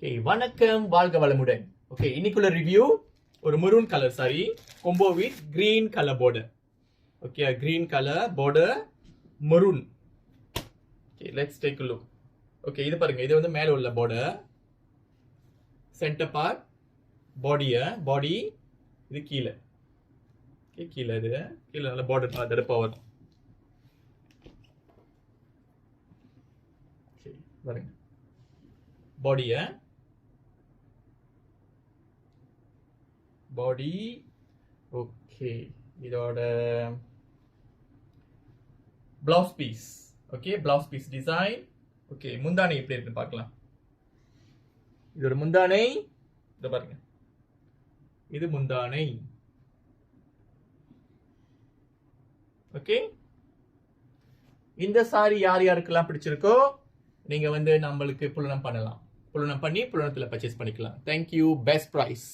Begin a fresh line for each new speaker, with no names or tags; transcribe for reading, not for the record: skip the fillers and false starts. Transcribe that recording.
Okay, வணக்கம், வாழ்க வளமுடன். ஓகே, இன்னைக்குள்ள ரிவ்யூ ஒரு maroon colour sorry combo with green colour border. Okay, green colour border maroon. Okay, let's take a look. Okay, இது பாருங்க, இது வந்து மேல உள்ள border, சென்டர் பார்ட், பாடி இது கீழே. ஓகே, கீழே இது கீழே நல்ல border தடுப்பா வரும். ஓகே, பாருங்க பாடி. ஓகே, இதோட blouse piece. Okay, blouse piece design. Okay, முந்தானை எப்படி இருக்குன்னு பார்க்கலாம். இதோட முந்தானை இத பாருங்க, இது முந்தானை. ஓகே, இந்த சாரி யார் யாருக்கெல்லாம் பிடிச்சிருக்கோ நீங்க வந்து நம்மளுக்கு புலனம் பண்ணலாம். புலனம் பண்ணி புலனத்துல பர்ச்சேஸ் பண்ணிக்கலாம். Thank you, best price.